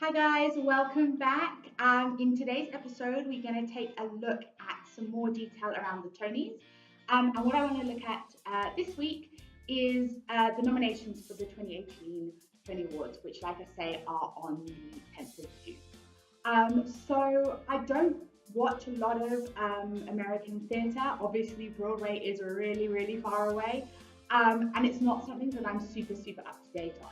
Hi guys, welcome back. In today's episode, we're going to take a look at some more detail around the Tonys. And what I want to look at this week is the nominations for the 2018 Tony Awards, which, like I say, are on the 10th of June. So I don't watch a lot of American theatre. Obviously, Broadway is really, really far away. And it's not something that I'm super up to date on.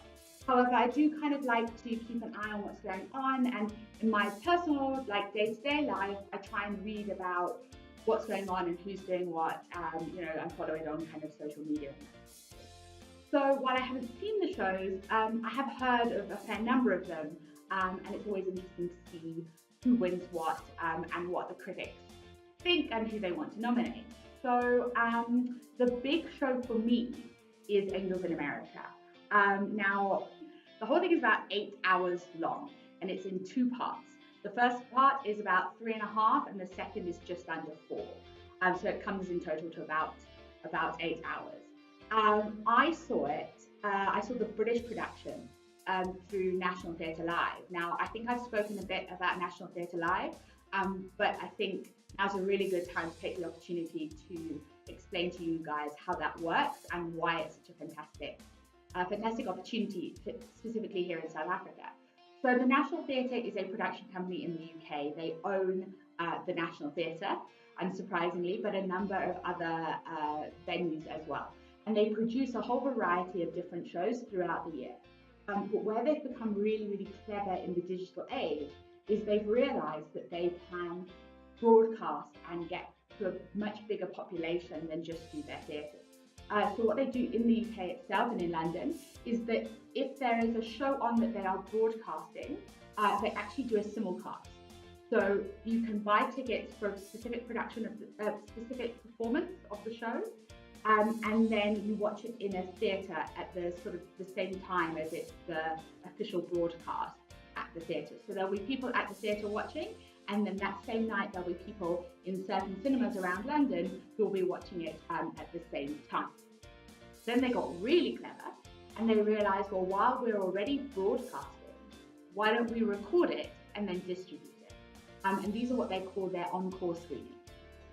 However, I do kind of like to keep an eye on what's going on, and in my personal, like day-to-day life, I try and read about what's going on and who's doing what. And follow it on kind of social media. So while I haven't seen the shows, I have heard of a fair number of them, and it's always interesting to see who wins what and what the critics think and who they want to nominate. So the big show for me is Angels in America. Now, the whole thing is about 8 hours long, and it's in two parts. The first part is about 3.5, and the second is just under 4. So it comes in total to about 8 hours. I saw the British production through National Theatre Live. Now, I think I've spoken a bit about National Theatre Live, but I think now's a really good time to take the opportunity to explain to you guys how that works and why it's such a fantastic opportunity, specifically here in South Africa. So the National Theatre is a production company in the UK. They own the National Theatre, unsurprisingly, but a number of other venues as well. And they produce a whole variety of different shows throughout the year. But where they've become really, really clever in the digital age is they've realised that they can broadcast and get to a much bigger population than just do their theatres. So what they do in the UK itself and in London is that if there is a show on that they are broadcasting, they actually do a simulcast. So you can buy tickets for a specific production of a specific performance of the show, and then you watch it in a theatre at the sort of the same time as it's the official broadcast at the theatre. So there'll be people at the theatre watching, and then that same night there'll be people in certain cinemas around London who will be watching it at the same time. Then they got really clever, and they realised, well, while we're already broadcasting, why don't we record it and then distribute it? And these are what they call their encore screenings.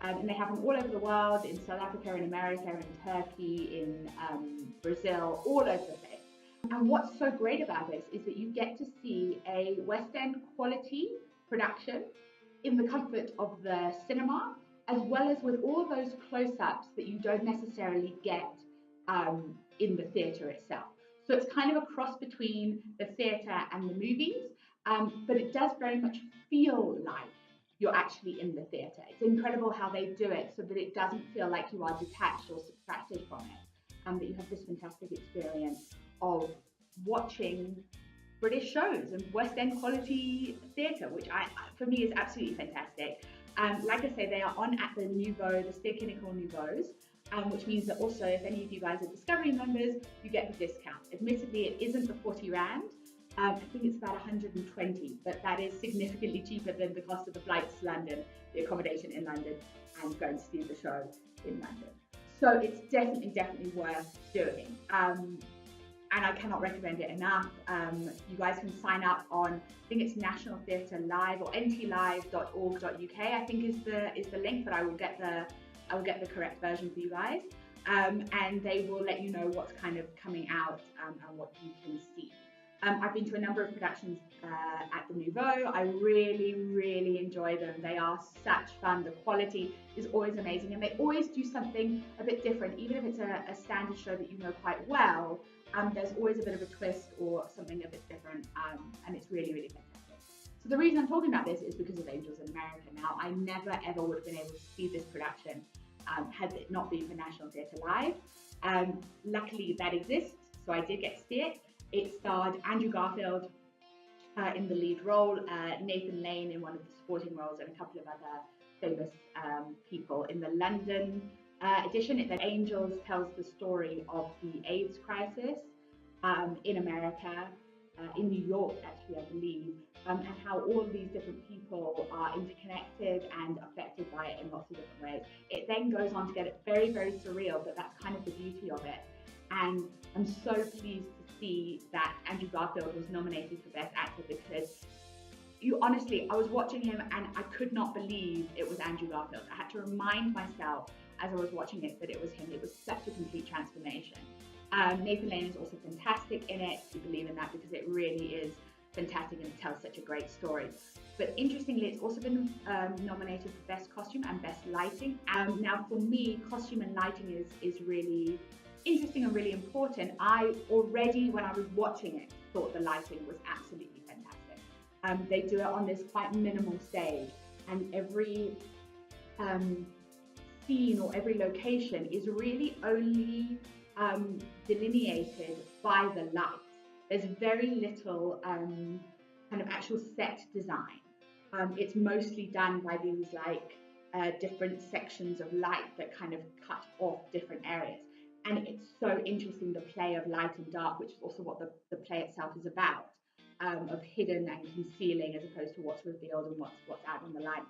And they happen all over the world, in South Africa, in America, in Turkey, in Brazil, all over the place. And what's so great about this is that you get to see a West End quality production in the comfort of the cinema, as well as with all those close-ups that you don't necessarily get in the theatre itself. So it's kind of a cross between the theatre and the movies, but it does very much feel like you're actually in the theatre. It's incredible how they do it so that it doesn't feel like you are detached or subtracted from it, that you have this fantastic experience of watching British shows and West End quality theatre, which for me is absolutely fantastic. Like I say, they are on at the Nouveau, the Ster-Kinekor Nouveaux, which means that also if any of you guys are Discovery members, you get the discount. Admittedly, it isn't the 40 Rand. I think it's about 120, but that is significantly cheaper than the cost of the flights to London, the accommodation in London, and going to see the show in London. So it's definitely worth doing. And I cannot recommend it enough. You guys can sign up on, I think it's National Theatre Live or ntlive.org.uk, I think is the link, but I will get the correct version for you guys. And they will let you know what's kind of coming out and what you can see. I've been to a number of productions at the Nouveau. I really enjoy them. They are such fun. The quality is always amazing, and they always do something a bit different. Even if it's a standard show that you know quite well, there's always a bit of a twist or something a bit different, and it's really fantastic. So the reason I'm talking about this is because of Angels in America. Now, I never ever would have been able to see this production had it not been for National Theatre Live. Luckily, that exists, so I did get to see it. It starred Andrew Garfield in the lead role, Nathan Lane in one of the supporting roles, and a couple of other famous people. In the London edition, The Angels tells the story of the AIDS crisis in America, in New York actually, I believe, and how all of these different people are interconnected and affected by it in lots of different ways. It then goes on to get it very surreal, but that's kind of the beauty of it. And I'm so pleased to see that Andrew Garfield was nominated for Best Actor, because you honestly, I was watching him and I could not believe it was Andrew Garfield. I had to remind myself as I was watching it that it was him. It was such a complete transformation. Nathan Lane is also fantastic in it. You believe in that because it really is fantastic and it tells such a great story. But interestingly, it's also been nominated for Best Costume and Best Lighting. Now, for me, costume and lighting is really interesting and really important. I already, when I was watching it, thought the lighting was absolutely fantastic. They do it on this quite minimal stage, and every scene or every location is really only delineated by the lights. There's very little kind of actual set design. It's mostly done by these like different sections of light that kind of cut off different areas. And it's so interesting, the play of light and dark, which is also what the play itself is about, of hidden and concealing as opposed to what's revealed and what's out on the light.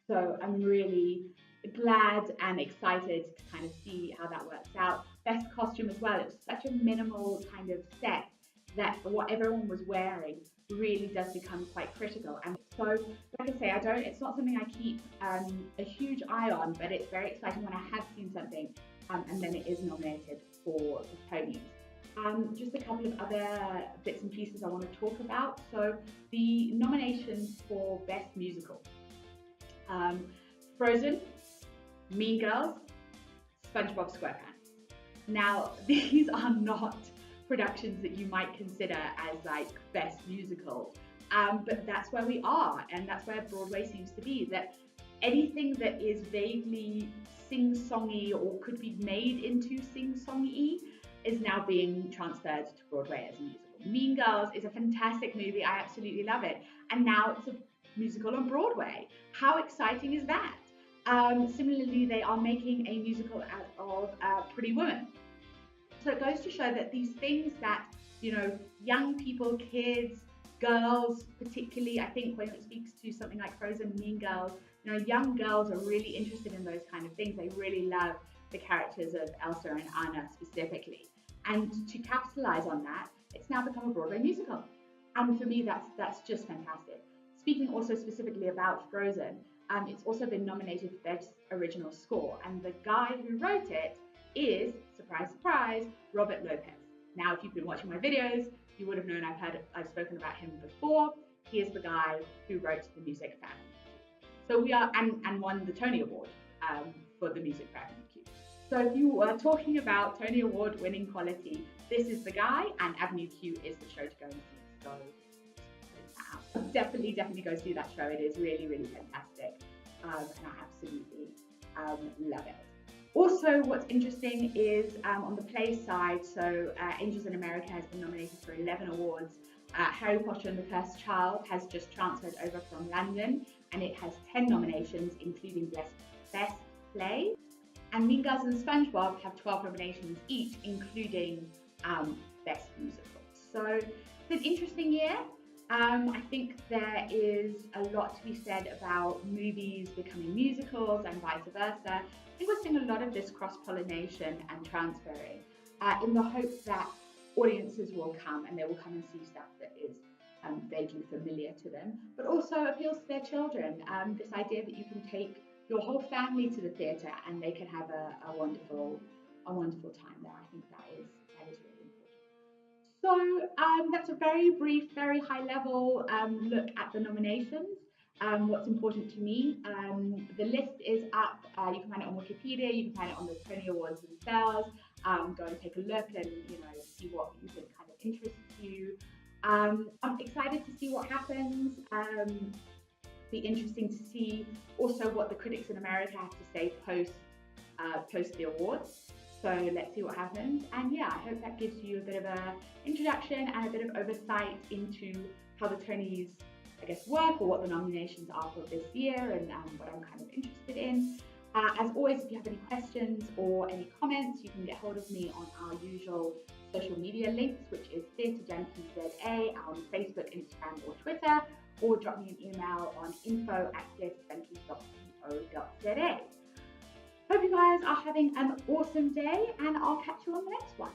So I'm really glad and excited to kind of see how that works out. Best costume as well. It was such a minimal kind of set that what everyone was wearing really does become quite critical. And so, like I say, it's not something I keep a huge eye on, but it's very exciting when I have seen something and then it is nominated for the Tonys. Just a couple of other bits and pieces I want to talk about. So the nominations for Best Musical. Frozen, Mean Girls, SpongeBob SquarePants. Now, these are not productions that you might consider as like best musicals, but that's where we are, and that's where Broadway seems to be, that anything that is vaguely sing-songy or could be made into sing-songy is now being transferred to Broadway as a musical. Mean Girls is a fantastic movie, I absolutely love it, and now it's a musical on Broadway. How exciting is that? Similarly, they are making a musical out of Pretty Woman. So it goes to show that these things that, you know, young people, kids, girls, particularly, I think when it speaks to something like Frozen, Mean Girls, you know, young girls are really interested in those kind of things. They really love the characters of Elsa and Anna specifically. And to capitalize on that, it's now become a Broadway musical. And for me, that's just fantastic. Speaking also specifically about Frozen, it's also been nominated for Best Original Score. And the guy who wrote it is, surprise, surprise, Robert Lopez. Now, if you've been watching my videos, you would have known I've spoken about him before. He is the guy who wrote the music for Avenue Q. So we are, and won the Tony Award for the music for Avenue Q. So if you are talking about Tony Award winning quality, this is the guy, and Avenue Q is the show to go and see. So definitely go see that show. It is really, really fantastic, and I absolutely love it. Also, what's interesting is on the play side, so Angels in America has been nominated for 11 awards. Harry Potter and the Cursed Child has just transferred over from London, and it has 10 nominations, including Best Play. And Mean Girls and SpongeBob have 12 nominations each, including Best Musical. So it's an interesting year. I think there is a lot to be said about movies becoming musicals and vice versa. I think we're seeing a lot of this cross-pollination and transferring in the hope that audiences will come and they will come and see stuff that is vaguely familiar to them, but also appeals to their children. This idea that you can take your whole family to the theatre and they can have a wonderful time there. I think that is really important. So that's a very brief, very high level look at the nominations. What's important to me, the list is up. You can find it on Wikipedia. You can find it on the Tony Awards themselves. Go and take a look and see what you think kind of interests you. I'm excited to see what happens. Be interesting to see also what the critics in America have to say post the awards. So let's see what happens. And yeah, I hope that gives you a bit of an introduction and a bit of oversight into how the Tonys, I guess, work, or what the nominations are for this year, and what I'm kind of interested in. As always, if you have any questions or any comments, you can get hold of me on our usual social media links, which is TheatreJunkie's ZA on Facebook, Instagram, or Twitter, or drop me an email on info@theatrejunkies.co.za. Hope you guys are having an awesome day, and I'll catch you on the next one.